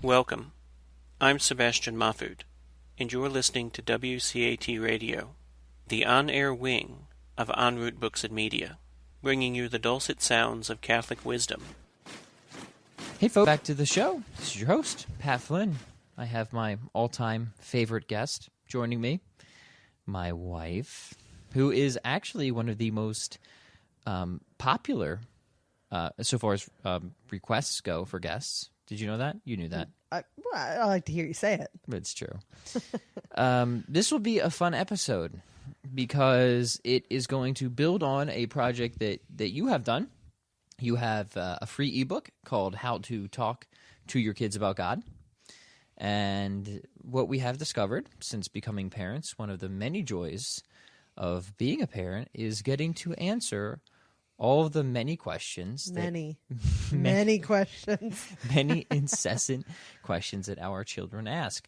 Welcome. I'm Sebastian Mahfood, and you're listening to WCAT Radio, the on-air wing of En Route Books and Media, bringing you the dulcet sounds of Catholic wisdom. Hey folks, back to the show. This is your host, Pat Flynn. I have my all-time favorite guest joining me, my wife, who is actually one of the most popular, so far as requests go for guests. Did you know that? You knew that. I like to hear you say it. It's true. This will be a fun episode because it is going to build on a project that you have done. You have a free ebook called How to Talk to Your Kids About God. And what we have discovered since becoming parents, one of the many joys of being a parent is getting to answer all of the many questions. Many questions. Many incessant questions that our children ask.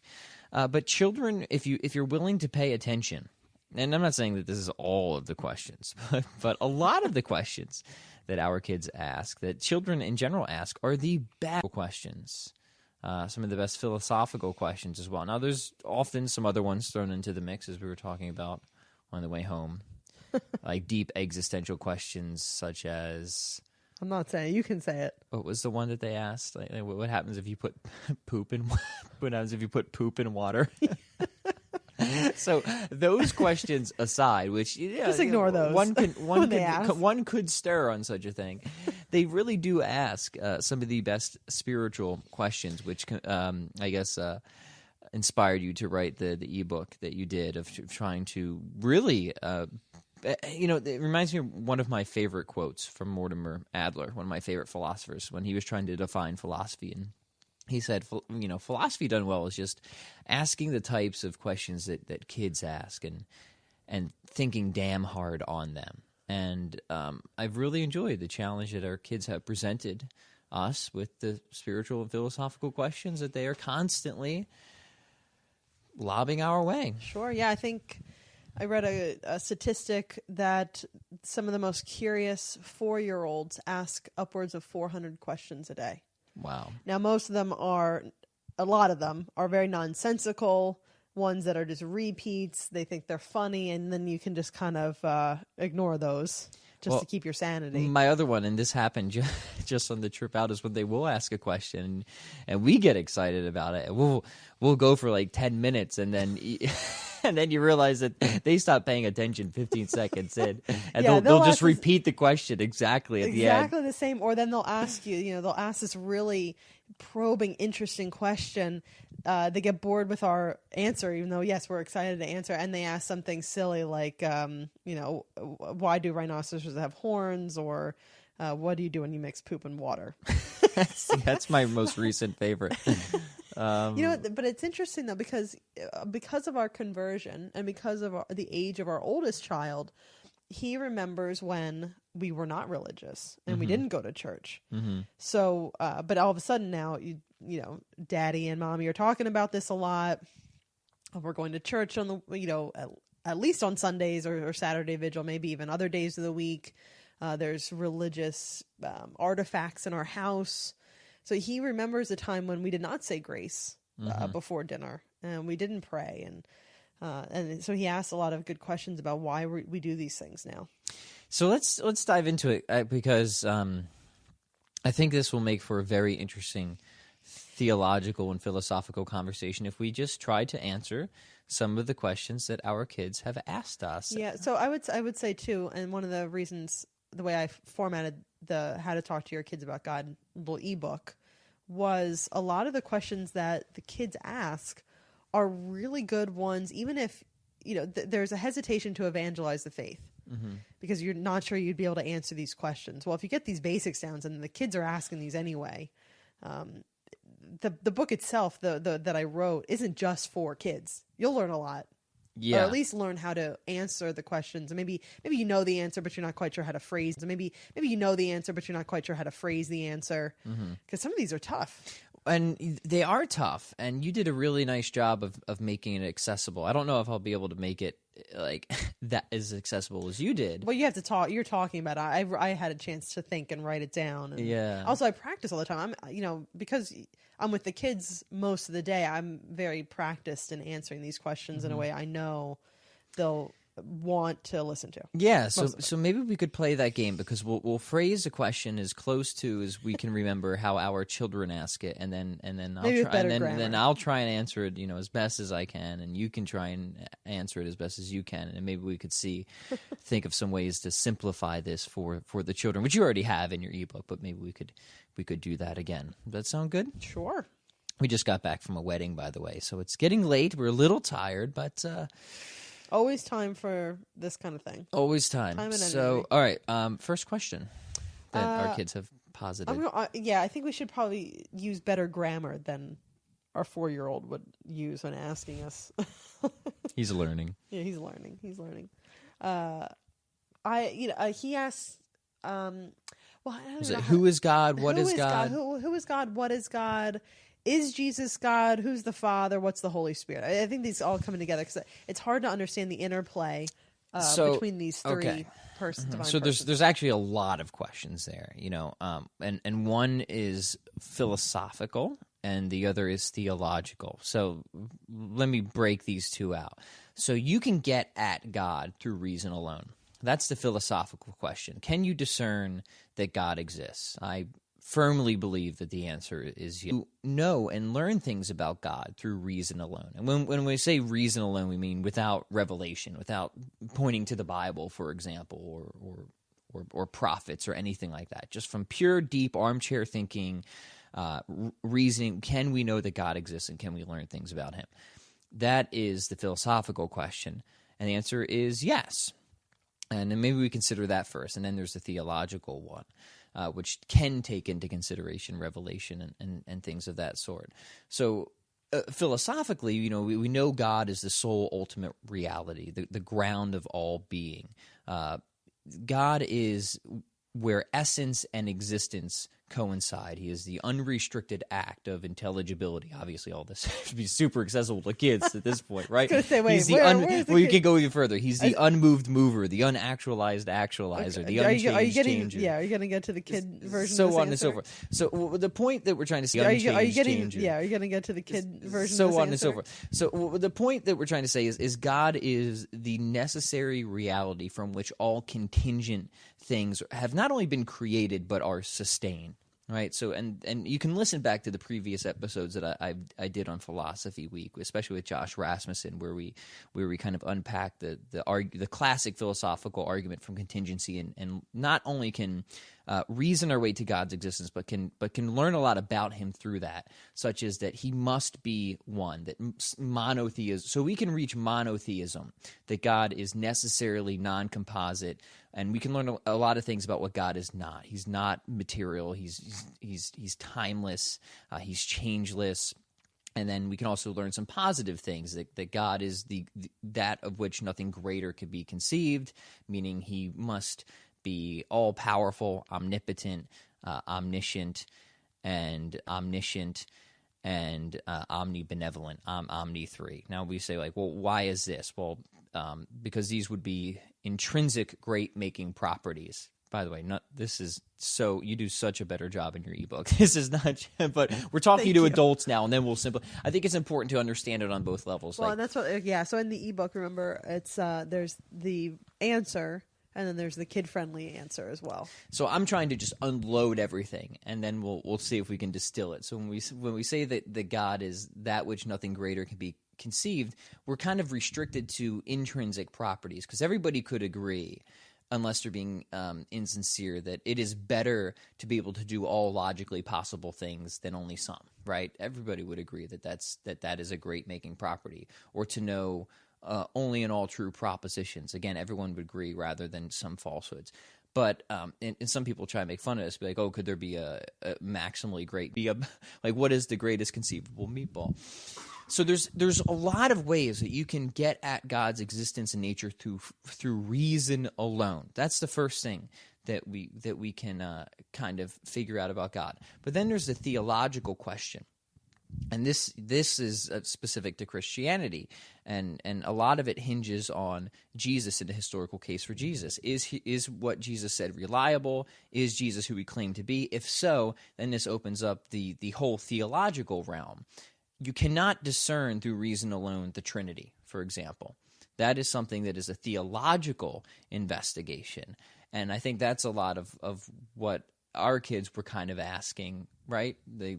But children, if you're willing to pay attention, and I'm not saying that this is all of the questions, but a lot of the questions that our kids ask, that children in general ask, are the best questions. Some of the best philosophical questions as well. Now, there's often some other ones thrown into the mix, as we were talking about on the way home. Like deep existential questions such as... I'm not saying it. You can say it. What was the one that they asked? Like, what happens if you put poop in what happens if you put poop in water? So those questions aside, which just ignore those. One could stir on such a thing. They really do ask some of the best spiritual questions, which I guess inspired you to write the ebook that you did of trying to really. It reminds me of one of my favorite quotes from Mortimer Adler, one of my favorite philosophers, when he was trying to define philosophy. And he said, philosophy done well is just asking the types of questions that kids ask and thinking damn hard on them. And I've really enjoyed the challenge that our kids have presented us with the spiritual and philosophical questions that they are constantly lobbing our way. Sure, yeah, I think... I read a statistic that some of the most curious 4-year-olds ask upwards of 400 questions a day. Wow. Now, a lot of them are very nonsensical, ones that are just repeats. They think they're funny, and then you can just kind of ignore those to keep your sanity. My other one, and this happened just on the trip out, is when they will ask a question, and we get excited about it. We'll go for like 10 minutes, and then... And then you realize that they stop paying attention 15 seconds in, and they'll just repeat the question exactly at the end. Exactly the same, or then they'll ask you, they'll ask this really probing, interesting question. They get bored with our answer, even though, yes, we're excited to answer, and they ask something silly like, why do rhinoceroses have horns, or what do you do when you mix poop and water? See, that's my most recent favorite. But it's interesting though because of our conversion and because of the age of our oldest child, he remembers when we were not religious and we didn't go to church. Mm-hmm. So, but all of a sudden now, Daddy and Mommy are talking about this a lot. We're going to church on the at least on Sundays or Saturday vigil, maybe even other days of the week. There's religious artifacts in our house. So he remembers a time when we did not say grace before dinner, and we didn't pray, and so he asks a lot of good questions about why we do these things now. So let's dive into it because I think this will make for a very interesting theological and philosophical conversation if we just try to answer some of the questions that our kids have asked us. Yeah, so I would say too, and one of the reasons the way I formatted the How to Talk to Your Kids About God little ebook was a lot of the questions that the kids ask are really good ones, even if there's a hesitation to evangelize the faith because you're not sure you'd be able to answer these questions. Well, if you get these basics down and the kids are asking these anyway, the book itself that I wrote isn't just for kids. You'll learn a lot. Yeah. Or at least learn how to answer the questions. And maybe you know the answer, but you're not quite sure how to phrase. Maybe you know the answer, but you're not quite sure how to phrase the answer. Because some of these are tough. And they are tough, and you did a really nice job of making it accessible. I don't know if I'll be able to make it like that as accessible as you did. Well, you have to talk. You're talking about it. I had a chance to think and write it down. And yeah. Also, I practice all the time. Because I'm with the kids most of the day, I'm very practiced in answering these questions in a way I know they'll want to listen to. Yeah, so maybe we could play that game, because we'll phrase a question as close to as we can remember how our children ask it, and then I'll try and answer it, as best as I can, and you can try and answer it as best as you can, and maybe we could think of some ways to simplify this for the children, which you already have in your ebook, but maybe we could do that again. Does that sound good? Sure. We just got back from a wedding, by the way, so it's getting late. We're a little tired, but always time for this kind of thing. Always time. And so, all right. First question that our kids have posited. I think we should probably use better grammar than our 4-year-old would use when asking us. He's learning. Yeah, he's learning. He asks. Who is God? What is God? Who is God? What is God? Is Jesus God? Who's the Father? What's the Holy Spirit? I think these all coming together because it's hard to understand the interplay between these three persons. So there's actually a lot of questions there, and one is philosophical and the other is theological. So let me break these two out. So you can get at God through reason alone. That's the philosophical question. Can you discern that God exists? I firmly believe that the answer is yes. You know and learn things about God through reason alone. And when we say reason alone, we mean without revelation, without pointing to the Bible, for example, or prophets or anything like that. Just from pure, deep armchair thinking, reasoning, can we know that God exists and can we learn things about him? That is the philosophical question. And the answer is yes. And then maybe we consider that first. And then there's the theological one. Which can take into consideration revelation and things of that sort. So philosophically, we know God is the sole ultimate reality, the ground of all being. God is where essence and existence coincide. He is the unrestricted act of intelligibility. Obviously, all this should be super accessible to kids at this point, right? I was going to say, you can go even further. He's the unmoved mover, the unactualized actualizer, the unchanged changer. Yeah, are you going to get to the kid version? So of this on answer? and so forth. So the point that we're trying to say, are you going to get to the kid version? So of this on answer? and so forth. So the point that we're trying to say is God is the necessary reality from which all contingent things have not only been created but are sustained. Right, so and you can listen back to the previous episodes that I did on Philosophy Week, especially with Josh Rasmussen, where we kind of unpack the classic philosophical argument from contingency, and not only can reason our way to God's existence, but can learn a lot about him through that, such as that he must be one, that monotheism. So we can reach monotheism, that God is necessarily non-composite. And we can learn a lot of things about what God is not. He's not material. He's timeless. He's changeless. And then we can also learn some positive things, that God is that of which nothing greater could be conceived, meaning he must be all-powerful, omnipotent, omniscient, and omniscient, and omnibenevolent, omni-3. Now we say, well, why is this? Well, because these would be intrinsic great-making properties. By the way, you do such a better job in your ebook. This is not, but we're talking to adults now, and then we'll I think it's important to understand it on both levels. Well, that's what. Yeah. So in the ebook, remember, it's there's the answer, and then there's the kid-friendly answer as well. So I'm trying to just unload everything, and then we'll see if we can distill it. So when we say that God is that which nothing greater can be conceived, we're kind of restricted to intrinsic properties, because everybody could agree, unless they're being insincere, that it is better to be able to do all logically possible things than only some, right? Everybody would agree that is a great making property, or to know only and all true propositions. Again, everyone would agree, rather than some falsehoods. But and some people try to make fun of this, be like, oh, could there be a maximally great, what is the greatest conceivable meatball? So there's a lot of ways that you can get at God's existence and nature through reason alone. That's the first thing that we can kind of figure out about God. But then there's the theological question. And this is specific to Christianity, and a lot of it hinges on Jesus and the historical case for Jesus. Is what Jesus said reliable? Is Jesus who he claimed to be? If so, then this opens up the whole theological realm. You cannot discern through reason alone the Trinity, for example. That is something that is a theological investigation, and I think that's a lot of what our kids were kind of asking, right? They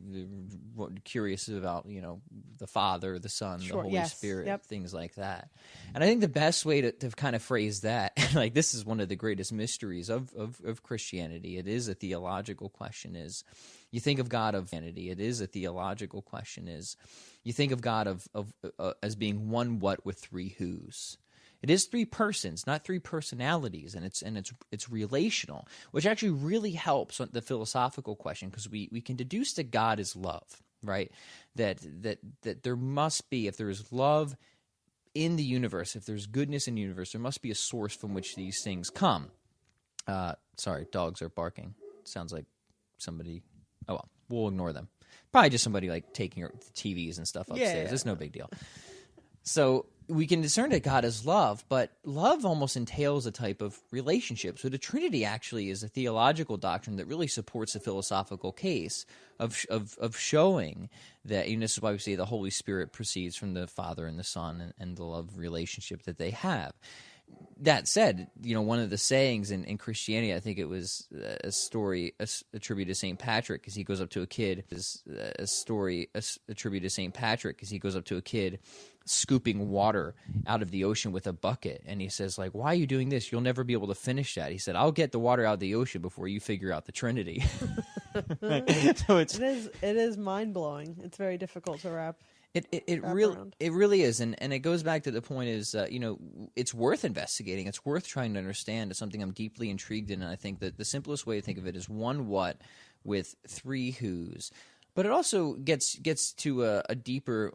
were curious about, the Father, the Son, the Holy Spirit, things like that. And I think the best way to kind of phrase that, like this is one of the greatest mysteries of Christianity. It is a theological question. Is you think of God of humanity. It is a theological question. Is you think of God of as being one what with three whos. It is three persons, not three personalities, and it's relational, which actually really helps on the philosophical question, because we can deduce that God is love, right? That there must be, if there is love in the universe, if there's goodness in the universe, there must be a source from which these things come. Sorry, dogs are barking. Sounds like somebody. Oh well, we'll ignore them. Probably just somebody like taking the TVs and stuff upstairs. Yeah. It's no big deal. So we can discern that God is love, but love almost entails a type of relationship. So the Trinity actually is a theological doctrine that really supports the philosophical case of showing that, and this is why we say the Holy Spirit proceeds from the Father and the Son and the love relationship that they have. That said, one of the sayings in Christianity, I think it was a story attributed to St. Patrick, as he goes up to a kid, attributed to St. Patrick, as he goes up to a kid scooping water out of the ocean with a bucket, and he says, like, why are you doing this? You'll never be able to finish that. He said, I'll get the water out of the ocean before you figure out the Trinity. So it is mind-blowing. It's very difficult to wrap really is, and it goes back to the point is, it's worth investigating. It's worth trying to understand. It's something I'm deeply intrigued in, and I think that the simplest way to think of it is one what with three whos. But it also gets to a deeper,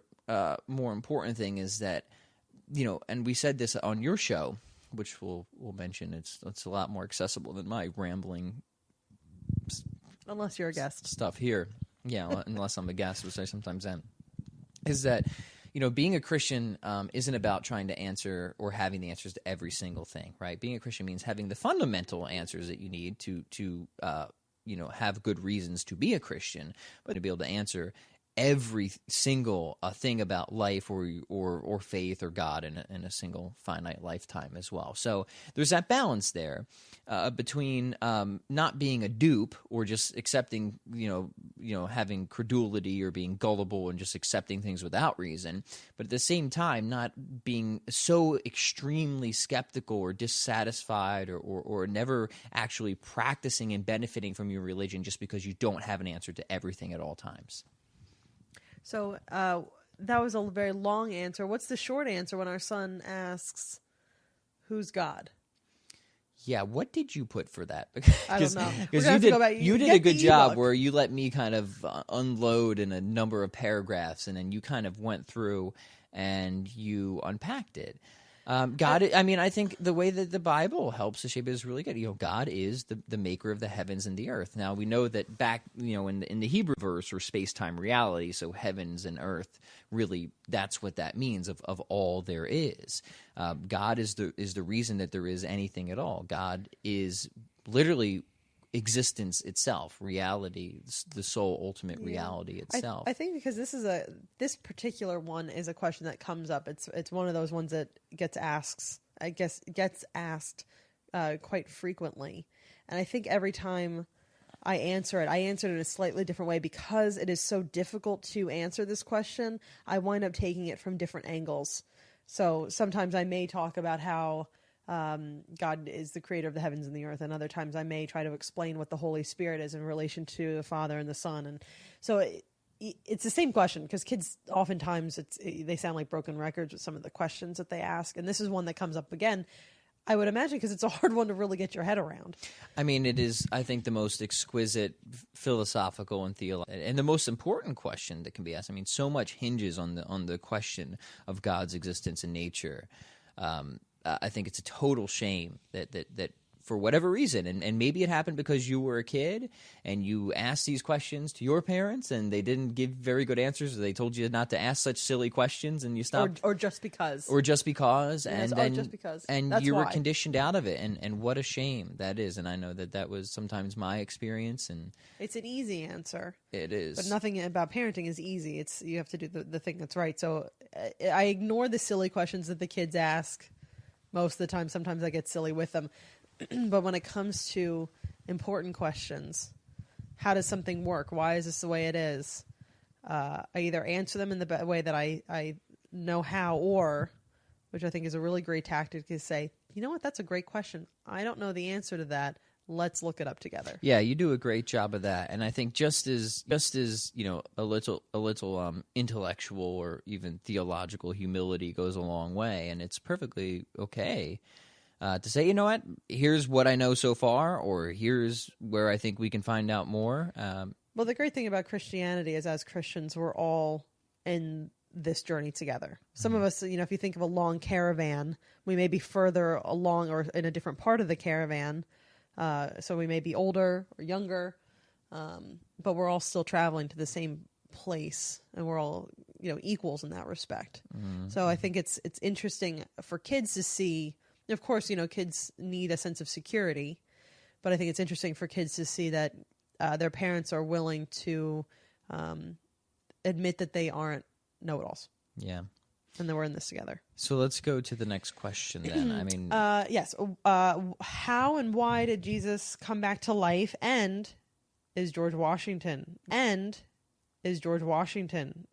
more important thing is that, and we said this on your show, which we'll mention. It's a lot more accessible than my rambling. Unless you're a guest. Stuff here, yeah. Unless I'm a guest, which I sometimes am. Is that, being a Christian isn't about trying to answer or having the answers to every single thing, right? Being a Christian means having the fundamental answers that you need to have good reasons to be a Christian, but to be able to answer every single thing about life or faith or God in a single finite lifetime as well. So there's that balance there between not being a dupe or just accepting, having credulity or being gullible and just accepting things without reason, but at the same time not being so extremely skeptical or dissatisfied or never actually practicing and benefiting from your religion just because you don't have an answer to everything at all times. So that was a very long answer. What's the short answer when our son asks, who's God? Yeah, what did you put for that? I don't know. Because you did a good job where you let me kind of unload in a number of paragraphs, and then you kind of went through and you unpacked it. God, I think the way that the Bible helps to shape it is really good. God is the maker of the heavens and the earth. Now, we know that back, in the Hebrew verse or space-time reality, so heavens and earth, really, that's what that means of all there is. God is the reason that there is anything at all. God is literally existence itself, reality, the sole ultimate reality itself. I think because this particular one is a question that comes up. It's one of those ones that gets asked quite frequently, and I think every time I answer it in a slightly different way because it is so difficult to answer this question. I wind up taking it from different angles. So sometimes I may talk about how God is the creator of the heavens and the earth, and other times I may try to explain what the Holy Spirit is in relation to the Father and the Son. And so it's the same question because kids oftentimes they sound like broken records with some of the questions that they ask, and this is one that comes up again, I would imagine, because it's a hard one to really get your head around. I mean, it is, I think, the most exquisite philosophical and theological, and the most important question that can be asked. I mean, so much hinges on the question of God's existence and nature. I think it's a total shame that for whatever reason. And maybe it happened because you were a kid and you asked these questions to your parents and they didn't give very good answers, or they told you not to ask such silly questions and you stopped. Or just because. Or just because. Yes, and just because. And That's you were why. conditioned out of it. And what a shame that is. And I know that was sometimes my experience. And it's an easy answer. It is. But nothing about parenting is easy. You have to do the thing that's right. So I ignore the silly questions that the kids ask most of the time. Sometimes I get silly with them. But when it comes to important questions, how does something work? Why is this the way it is? I either answer them in the way that I know how, or, which I think is a really great tactic, is say, you know what, that's a great question. I don't know the answer to that. Let's look it up together. Yeah, you do a great job of that, and I think just as a little intellectual or even theological humility goes a long way, and it's perfectly okay to say, you know what, here's what I know so far, or here's where I think we can find out more. Well, the great thing about Christianity is, as Christians, we're all in this journey together. Some of us, if you think of a long caravan, we may be further along or in a different part of the caravan. So we may be older or younger, but we're all still traveling to the same place, and we're all, equals in that respect. Mm-hmm. So I think it's interesting for kids to see. Of course, kids need a sense of security, but I think it's interesting for kids to see that their parents are willing to admit that they aren't know-it-alls. Yeah. And then we're in this together. So let's go to the next question then. I mean, yes. How and why did Jesus come back to life? And is George Washington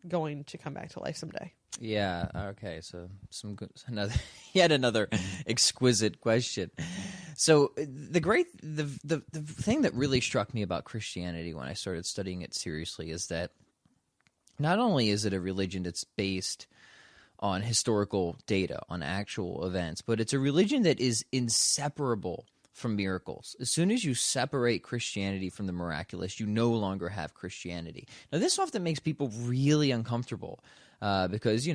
going to come back to life someday? Yeah. Okay. So yet another exquisite question. So the thing that really struck me about Christianity when I started studying it seriously is that not only is it a religion that's based on historical data, on actual events, but it's a religion that is inseparable from miracles. As soon as you separate Christianity from the miraculous, you no longer have Christianity. Now, this often makes people really uncomfortable because,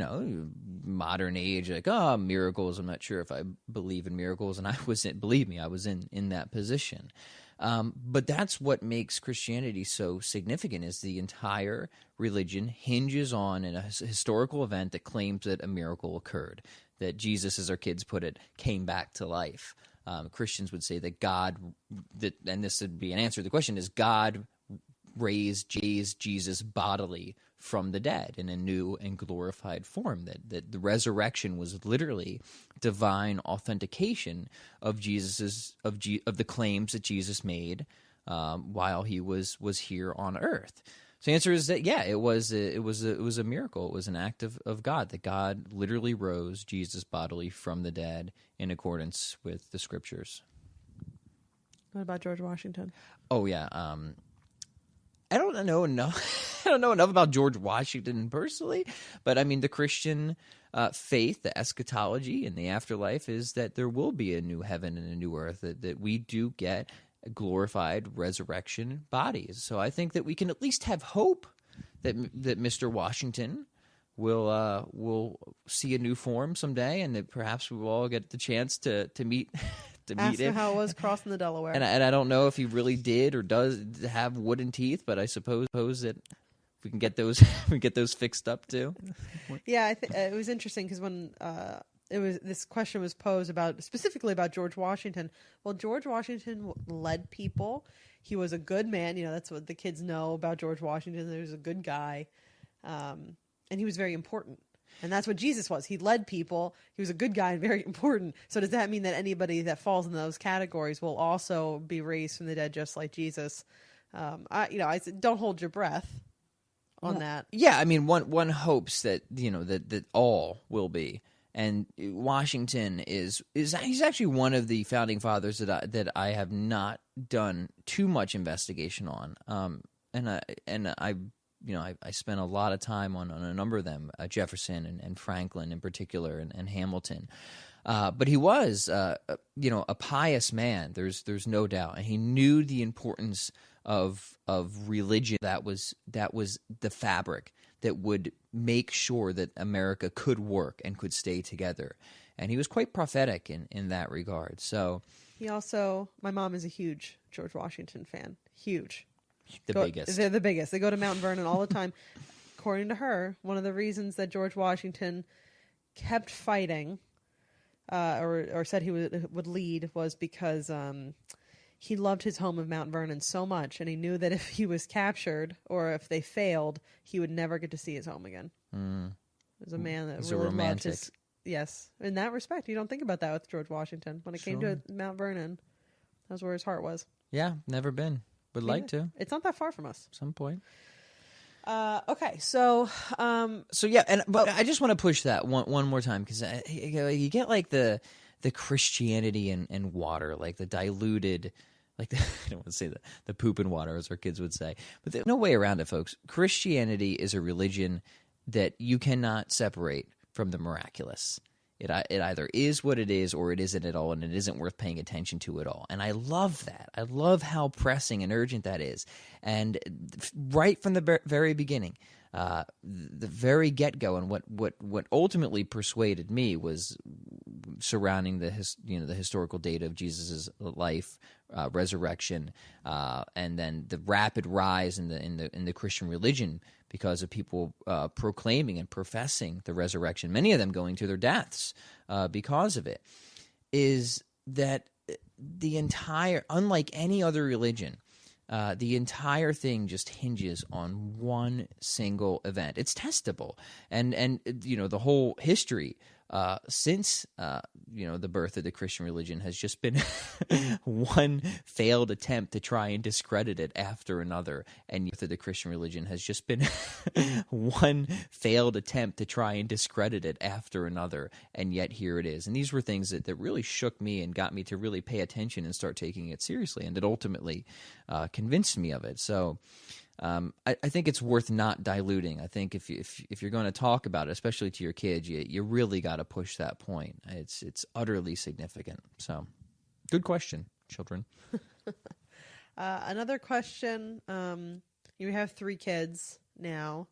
modern age, like, miracles, I'm not sure if I believe in miracles, and I was in that position. But that's what makes Christianity so significant, is the entire religion hinges on a historical event that claims that a miracle occurred, that Jesus, as our kids put it, came back to life. Christians would say that and this would be an answer to the question, is God raised Jesus bodily from the dead in a new and glorified form, that the resurrection was literally divine authentication of the claims that Jesus made while he was here on earth. So the answer is that it was a miracle. It was an act of God, that God literally rose Jesus bodily from the dead in accordance with the scriptures. What about George Washington? Oh yeah. I don't know enough. I don't know enough about George Washington personally, but I mean, the Christian faith, the eschatology, and the afterlife is that there will be a new heaven and a new earth. That we do get glorified resurrection bodies. So I think that we can at least have hope that Mr. Washington will see a new form someday, and that perhaps we will all get the chance to meet. Ask him how it was crossing the Delaware. And I don't know if he really did or does have wooden teeth, but I suppose that we can get those fixed up too. Yeah, it was interesting because when this question was posed specifically about George Washington. Well, George Washington led people. He was a good man. That's what the kids know about George Washington. He was a good guy, and he was very important. And that's what Jesus was. He led people. He was a good guy and very important. So does that mean that anybody that falls in those categories will also be raised from the dead just like Jesus? I said, don't hold your breath on that. Yeah, I mean, one hopes that that all will be. And Washington he's actually one of the founding fathers that I have not done too much investigation on. I spent a lot of time on a number of them, Jefferson and Franklin in particular, and Hamilton. But he was, a pious man. There's no doubt, and he knew the importance of religion. That was the fabric that would make sure that America could work and could stay together. And he was quite prophetic in that regard. So My mom is a huge George Washington fan. Huge. Biggest. They're the biggest. They go to Mount Vernon all the time. According to her, one of the reasons that George Washington kept fighting, or said he would lead, was because he loved his home of Mount Vernon so much, and he knew that if he was captured or if they failed, he would never get to see his home again. There's a man that really loved his... Yes, in that respect, you don't think about that with George Washington. When it came to Mount Vernon, that's where his heart was. Yeah, never been. Would like to. It's not that far from us. At some point. Okay, so yeah, but I just want to push that one more time, because you get like the Christianity and water, like the diluted, like I don't want to say the poop and water, as our kids would say, but there's no way around it, folks. Christianity is a religion that you cannot separate from the miraculous. It either is what it is or it isn't at all, and it isn't worth paying attention to at all. And I love that. I love how pressing and urgent that is. And right from the very beginning, the very get-go, and what ultimately persuaded me was surrounding the historical data of Jesus' life, resurrection, and then the rapid rise in the Christian religion because of people proclaiming and professing the resurrection, many of them going to their deaths because of it, is that unlike any other religion, the entire thing just hinges on one single event. It's testable, and the whole history since the birth of the Christian religion has just been one failed attempt to try and discredit it after another, and the Christian religion has just been one failed attempt to try and discredit it after another, and yet here it is. And these were things that really shook me and got me to really pay attention and start taking it seriously, and that ultimately convinced me of it. So I think it's worth not diluting. I think if you're going to talk about it, especially to your kids, you really got to push that point. It's utterly significant. So, good question, children. Another question. You have 3 kids now,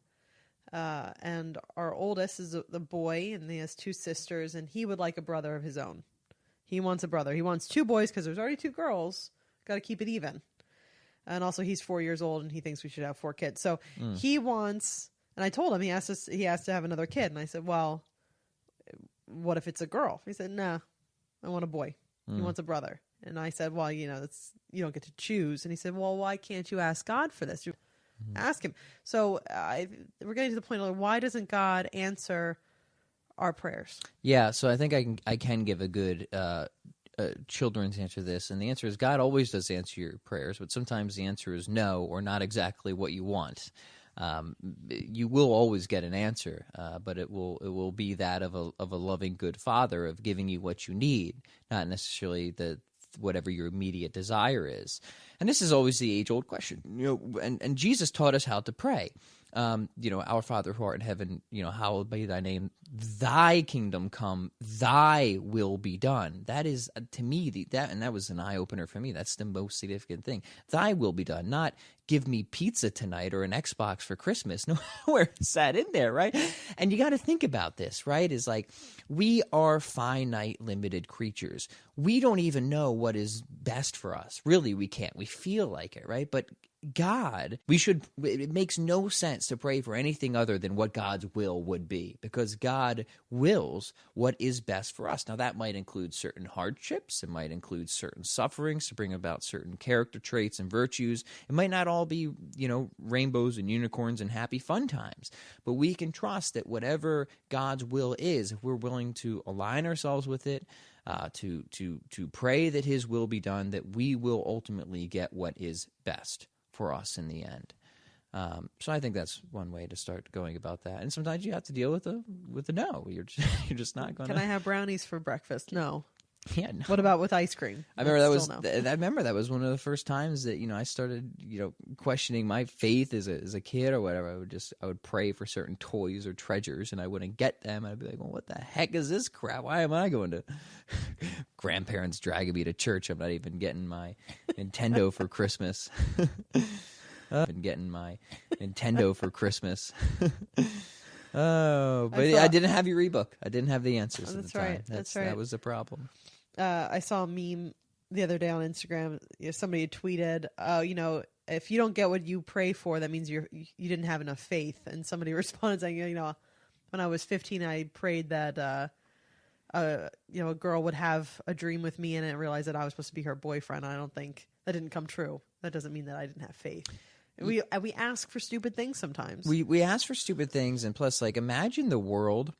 and our oldest is the boy, and he has 2 sisters, and he would like a brother of his own. He wants a brother. He wants 2 boys because there's already 2 girls. Got to keep it even. And also, he's 4 years old, and he thinks we should have 4 kids. So he wants, and I told him he has to have another kid. And I said, well, what if it's a girl? He said, no, I want a boy. He wants a brother. And I said, well, you don't get to choose. And he said, well, why can't you ask God for this? Ask him. So we're getting to the point of, why doesn't God answer our prayers? Yeah, so I think I can give a good children's answer to this, and the answer is God always does answer your prayers, but sometimes the answer is no, or not exactly what you want. You will always get an answer, but it will be that of a loving good father, of giving you what you need, not necessarily whatever your immediate desire is. And this is always the age-old question, and Jesus taught us how to pray. Our Father who art in heaven, hallowed be thy name, thy kingdom come, thy will be done. That is, to me, that was an eye-opener for me. That's the most significant thing. Thy will be done, not give me pizza tonight or an Xbox for Christmas. Nowhere is that in there, right? And you got to think about this, right? Is like, we are finite, limited creatures. We don't even know what is best for us. Really, we can't. We feel like it, right? But God, it makes no sense to pray for anything other than what God's will would be, because God wills what is best for us. Now, that might include certain hardships. It might include certain sufferings to bring about certain character traits and virtues. It might not all be, rainbows and unicorns and happy fun times, but we can trust that whatever God's will is, if we're willing to align ourselves with it, to pray that his will be done, that we will ultimately get what is best for us in the end. So I think that's one way to start going about that. And sometimes you have to deal with the no. You're just not going to. Can I have brownies for breakfast? No. Yeah. No. What about with ice cream? I remember that was one of the first times that I started questioning my faith as a kid or whatever. I would pray for certain toys or treasures, and I wouldn't get them. I'd be like, well, what the heck is this crap? Why am I going to grandparents dragging me to church? I'm not even getting my Nintendo for Christmas. Been getting my Nintendo for Christmas. Oh, but I didn't have your ebook. I didn't have the answers at the time. That's right. That was the problem. I saw a meme the other day on Instagram, somebody had tweeted, if you don't get what you pray for, that means you didn't have enough faith. And somebody responded saying, when I was 15, I prayed that a girl would have a dream with me, and I realized that I was supposed to be her boyfriend. I don't think that didn't come true. That doesn't mean that I didn't have faith. We ask for stupid things sometimes. We ask for stupid things, and plus, like, imagine the world.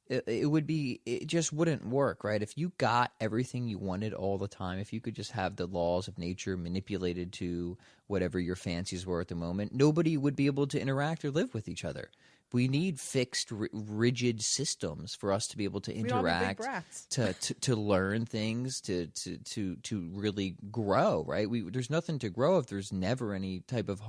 It just wouldn't work, right? If you got everything you wanted all the time, if you could just have the laws of nature manipulated to whatever your fancies were at the moment, nobody would be able to interact or live with each other. We need fixed, rigid systems for us to be able to interact, to learn things, to really grow. Right? There's nothing to grow if there's never any type of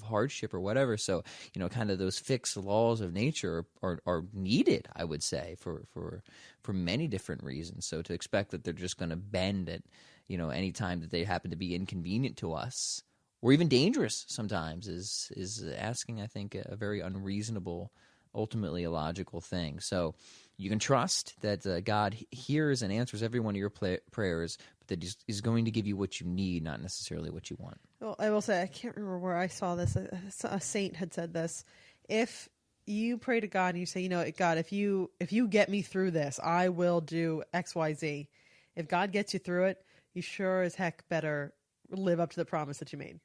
hardship or whatever. So kind of those fixed laws of nature are needed, I would say, for many different reasons. So to expect that they're just going to bend at any time that they happen to be inconvenient to us, or even dangerous sometimes, is asking, I think, a very unreasonable, ultimately illogical thing. So you can trust that God hears and answers every one of your prayers, but that He's going to give you what you need, not necessarily what you want. Well, I will say, I can't remember where I saw this. A saint had said this. If you pray to God and you say, God, if you get me through this, I will do X, Y, Z. If God gets you through it, you sure as heck better live up to the promise that you made.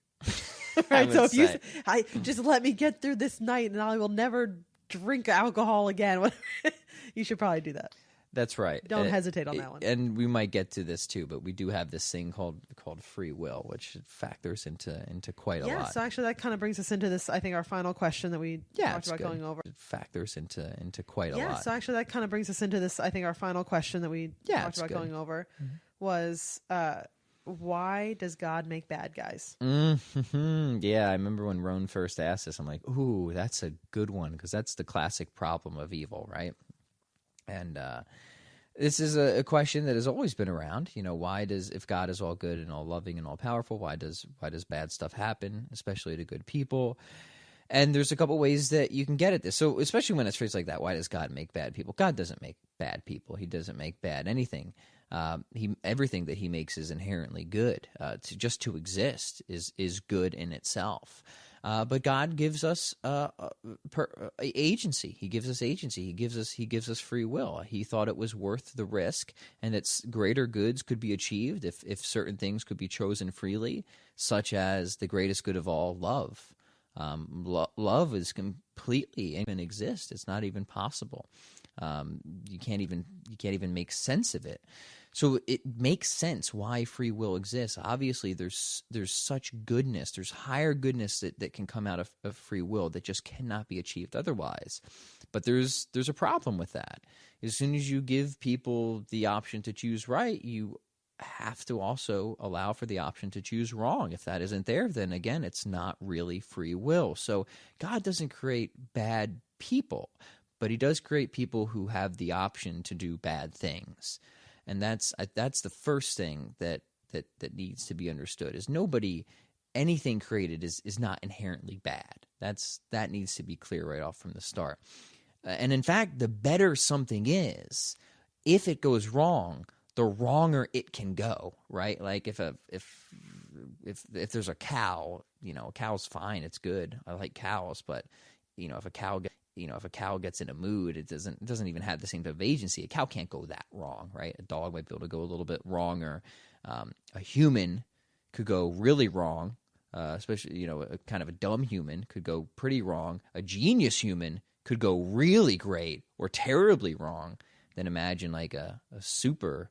Right? So if you just let me get through this night and I will never drink alcohol again, you should probably do that. That's right. Don't hesitate on that one. And we might get to this too, but we do have this thing called free will, which factors into quite a lot. Yeah, so actually that kind of brings us into this, I think, our final question that we talked about going over. It factors into quite a lot. Yeah, so actually that kind of brings us into this, I think, our final question that we talked about going over was, why does God make bad guys? Mm-hmm. Yeah, I remember when Roan first asked this, I'm like, ooh, that's a good one, because that's the classic problem of evil, right? And this is a question that has always been around. If God is all good and all loving and all powerful, why does bad stuff happen, especially to good people? And there's a couple ways that you can get at this. So especially when it's phrased like that, why does God make bad people? God doesn't make bad people. He doesn't make bad anything. Everything that He makes is inherently good. To exist is good in itself. But God gives us agency. He gives us agency. He gives us free will. He thought it was worth the risk, and that greater goods could be achieved if certain things could be chosen freely, such as the greatest good of all, love. Love is completely even exist. It's not even possible. You can't even make sense of it. So it makes sense why free will exists. Obviously, there's such goodness, there's higher goodness that can come out of free will that just cannot be achieved otherwise. But there's a problem with that. As soon as you give people the option to choose right, you have to also allow for the option to choose wrong. If that isn't there, then again, it's not really free will. So God doesn't create bad people, but He does create people who have the option to do bad things. And that's the first thing that needs to be understood, is anything created is not inherently bad. That needs to be clear right off from the start. And in fact, the better something is, if it goes wrong, the wronger it can go, right? Like if there's a cow, a cow's fine, it's good. I like cows, but if a cow gets in a mood, it doesn't even have the same type of agency. A cow can't go that wrong, right? A dog might be able to go a little bit wrong, or a human could go really wrong, especially a kind of a dumb human could go pretty wrong. A genius human could go really great or terribly wrong. Then imagine like a super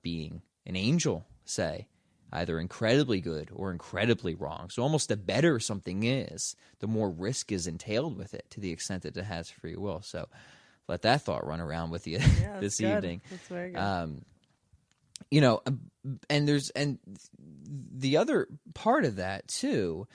being, an angel, say, either incredibly good or incredibly wrong. So almost the better something is, the more risk is entailed with it, to the extent that it has free will. So let that thought run around with you this evening. That's very good. And the other part of that too,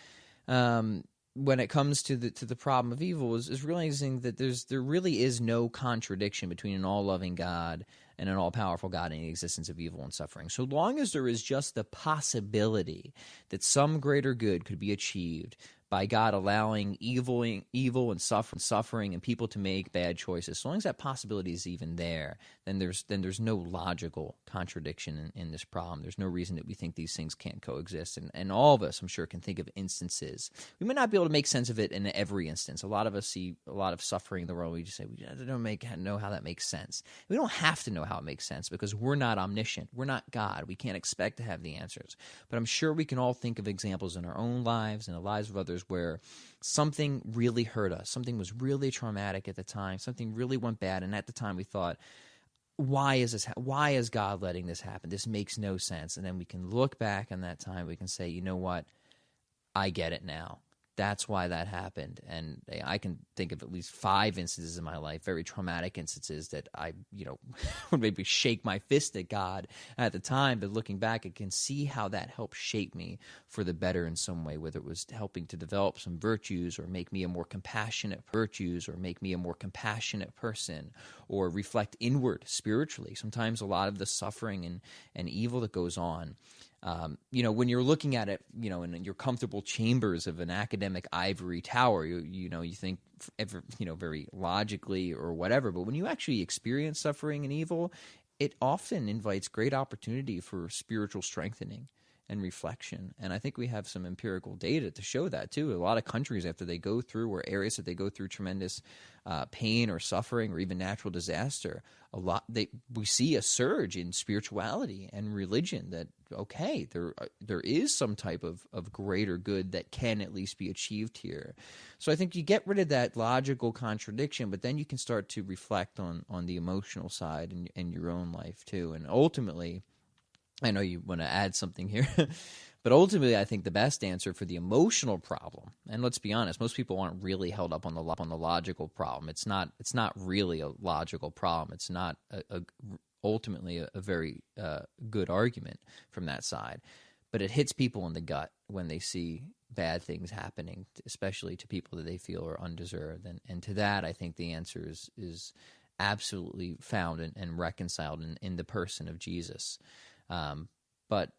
when it comes to the problem of evil, is realizing that there really is no contradiction between an all-loving God and an all-powerful God in the existence of evil and suffering. So long as there is just the possibility that some greater good could be achieved by God allowing evil and suffering and people to make bad choices. As long as that possibility is even there, then there's no logical contradiction in this problem. There's no reason that we think these things can't coexist. And all of us, I'm sure, can think of instances. We may not be able to make sense of it in every instance. A lot of us see a lot of suffering in the world. We just say, we don't know how that makes sense. We don't have to know how it makes sense because we're not omniscient. We're not God. We can't expect to have the answers. But I'm sure we can all think of examples in our own lives and the lives of others where something really hurt us, something was really traumatic at the time, something really went bad, and at the time we thought, why is this? Why is God letting this happen? This makes no sense. And then we can look back on that time, we can say, you know what? I get it now. That's why that happened. And I can think of at least 5 instances in my life, very traumatic instances that I, would maybe shake my fist at God at the time. But looking back, I can see how that helped shape me for the better in some way, whether it was helping to develop some virtues or make me a more compassionate person or reflect inward spiritually. Sometimes a lot of the suffering and evil that goes on, when you're looking at it, in your comfortable chambers of an academic ivory tower, you think, very logically or whatever. But when you actually experience suffering and evil, it often invites great opportunity for spiritual strengthening and reflection. And I think we have some empirical data to show that too. A lot of countries, after they go through, or areas that they go through tremendous pain or suffering or even natural disaster, we see a surge in spirituality and religion that, okay, there is some type of greater good that can at least be achieved here. So I think you get rid of that logical contradiction, but then you can start to reflect on the emotional side in your own life too. And ultimately, I know you want to add something here, but ultimately I think the best answer for the emotional problem, and let's be honest, most people aren't really held up on the logical problem. It's not really a logical problem. It's not ultimately a very good argument from that side, but it hits people in the gut when they see bad things happening, especially to people that they feel are undeserved. And to that, I think the answer is absolutely found and reconciled in the person of Jesus. But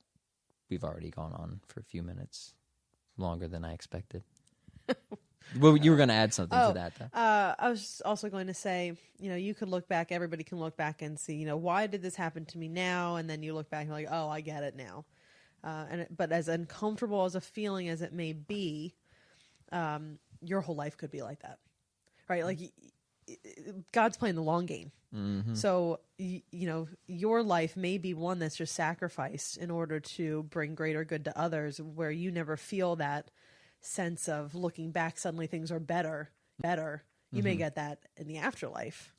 we've already gone on for a few minutes, longer than I expected. Well, you were going to add something to that, though. I was also going to say, you could look back, everybody can look back and see, why did this happen to me now? And then you look back and you're like, oh, I get it now. But as uncomfortable as a feeling as it may be, your whole life could be like that, right? Like God's playing the long game. Mm-hmm. So, your life may be one that's just sacrificed in order to bring greater good to others, where you never feel that sense of looking back, suddenly things are better. You mm-hmm. may get that in the afterlife.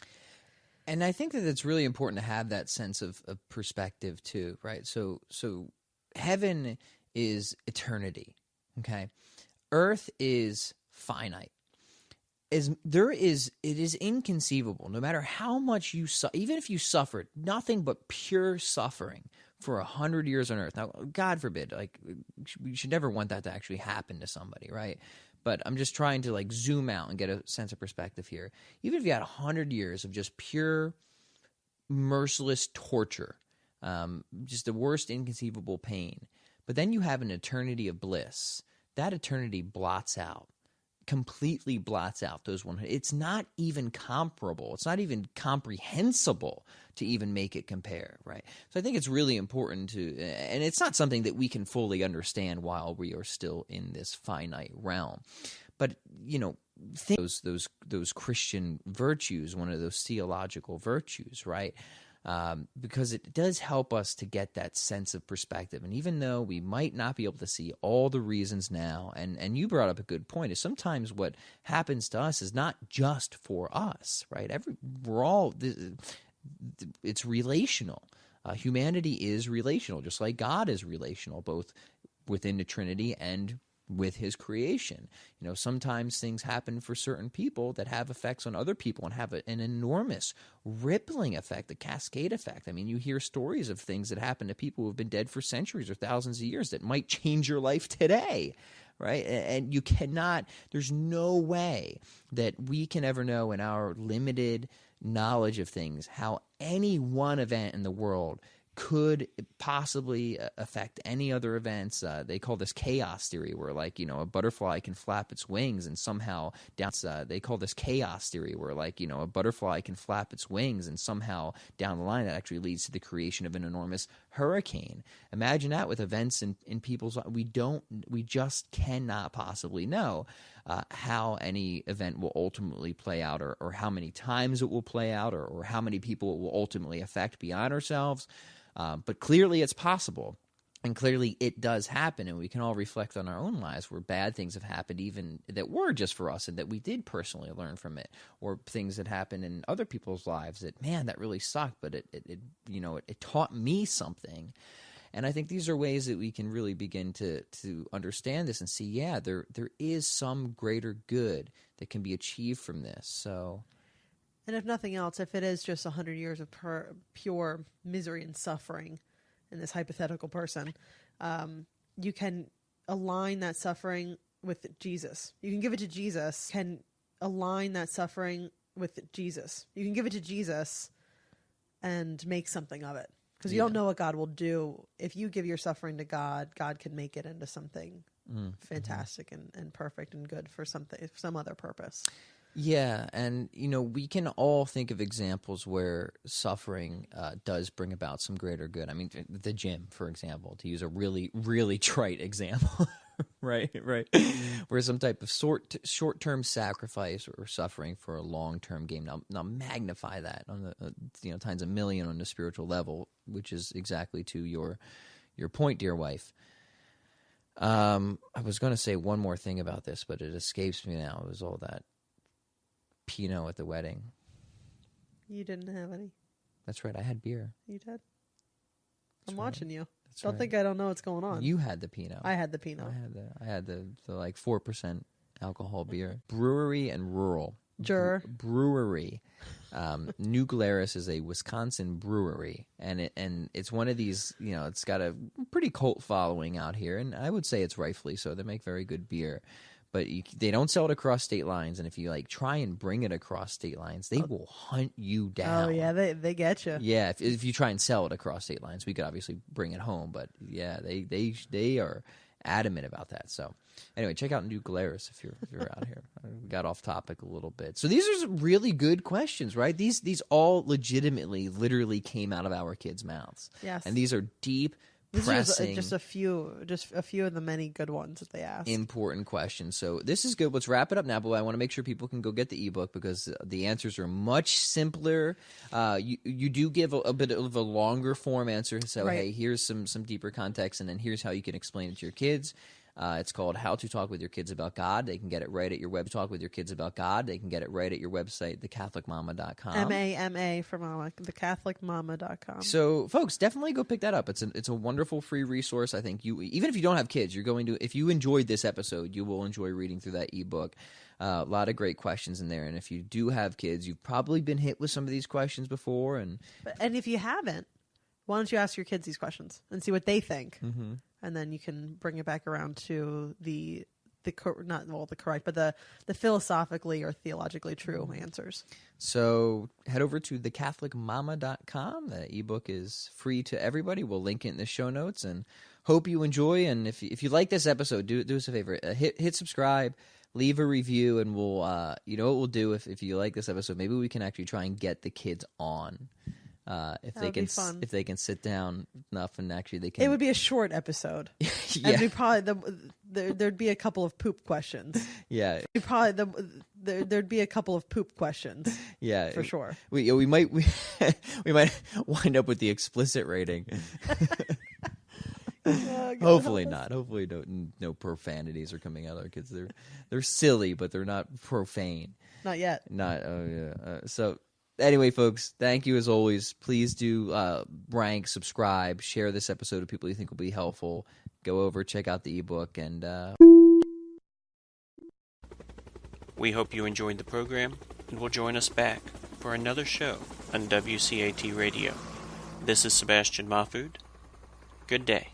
And I think that it's really important to have that sense of perspective too, right? So heaven is eternity, okay? Earth is finite. It is inconceivable, no matter how much even if you suffered nothing but pure suffering for 100 years on earth. Now, God forbid, we should never want that to actually happen to somebody, right? But I'm just trying to zoom out and get a sense of perspective here. Even if you had 100 years of just pure, merciless torture, just the worst inconceivable pain, but then you have an eternity of bliss, that eternity completely blots out those 100. It's not even comparable. It's not even comprehensible to even make it compare, right? So I think it's really important and it's not something that we can fully understand while we are still in this finite realm. But, those Christian virtues, one of those theological virtues, right? Because it does help us to get that sense of perspective. And even though we might not be able to see all the reasons now, and you brought up a good point, is sometimes what happens to us is not just for us, right? It's relational. Humanity is relational, just like God is relational, both within the Trinity and with his creation. Sometimes things happen for certain people that have effects on other people and have an enormous rippling effect, a cascade effect. I mean, you hear stories of things that happen to people who have been dead for centuries or thousands of years that might change your life today, right? And there's no way that we can ever know in our limited knowledge of things how any one event in the world could possibly affect any other events. They call this chaos theory, where a butterfly can flap its wings and somehow down. They call this chaos theory, where a butterfly can flap its wings and somehow down the line that actually leads to the creation of an enormous hurricane. Imagine that with events in people's lives. We just cannot possibly know how any event will ultimately play out, or how many times it will play out, or how many people it will ultimately affect beyond ourselves. But clearly it's possible, and clearly it does happen, and we can all reflect on our own lives where bad things have happened, even that were just for us and that we did personally learn from it, or things that happened in other people's lives that, man, that really sucked, but it taught me something. And I think these are ways that we can really begin to understand this and see, yeah, there is some greater good that can be achieved from this. So, and if nothing else, if it is just 100 years of pure misery and suffering in this hypothetical person, you can align that suffering with Jesus. You can give it to Jesus. Can align that suffering with Jesus. You can give it to Jesus and make something of it. Because you don't know what God will do. If you give your suffering to God, God can make it into something fantastic and perfect and good for some other purpose. Yeah, and we can all think of examples where suffering does bring about some greater good. I mean, the gym, for example, to use a really, really trite example. Right. Where some type of short-term sacrifice or suffering for a long-term gain. Now magnify that on the times a million on the spiritual level, which is exactly to your point, dear wife. I was going to say one more thing about this, but it escapes me now. It was all that Pinot at the wedding. You didn't have any. That's right. I had beer. You did. That's I'm right. watching you. That's Don't right. think I don't know what's going on. You had the Pinot. I had the Pinot. I had the 4% alcohol beer. Brewery and Rural. Brewery. New Glarus is a Wisconsin brewery, and it's one of these. It's got a pretty cult following out here, and I would say it's rightfully so. They make very good beer. But they don't sell it across state lines, and if you try and bring it across state lines, they will hunt you down. Oh yeah, they get you. Yeah, if you try and sell it across state lines, we could obviously bring it home. But yeah, they are adamant about that. So anyway, check out New Glarus if you're out here. We got off topic a little bit. So these are some really good questions, right? These all literally came out of our kids' mouths. Yes, and these are deep. This is just a few of the many good ones that they asked. Important questions. So this is good. Let's wrap it up now, but I want to make sure people can go get the ebook because the answers are much simpler. You do give a bit of a longer form answer. So right. Hey, here's some deeper context, and then here's how you can explain it to your kids. It's called How to Talk with Your Kids About God. They can get it right at your web. Talk with Your Kids About God. They can get it right at your website, thecatholicmama.com. MAMA for mama, thecatholicmama.com. So, folks, definitely go pick that up. It's a wonderful free resource. I think even if you don't have kids, if you enjoyed this episode, you will enjoy reading through that ebook. A lot of great questions in there, and if you do have kids, you've probably been hit with some of these questions before. And if you haven't, why don't you ask your kids these questions and see what they think? Mm-hmm. And then you can bring it back around to the philosophically or theologically true answers. So head over to thecatholicmama.com. The ebook is free to everybody. We'll link it in the show notes, and hope you enjoy. And if you like this episode, do us a favor, hit subscribe, leave a review, and we'll what we'll do if you like this episode. Maybe we can actually try and get the kids on. If they can sit down enough and actually they can. It would be a short episode. Yeah. And there'd be a couple of poop questions. Yeah. There'd be a couple of poop questions. Yeah, for sure. We might wind up with the explicit rating. Hopefully not. Hopefully no profanities are coming out of our kids. They're silly, but they're not profane. Not yet. So. Anyway, folks, thank you as always. Please do rank, subscribe, share this episode with people you think will be helpful. Go over, check out the ebook, and we hope you enjoyed the program and will join us back for another show on WCAT Radio. This is Sebastian Mahfood. Good day.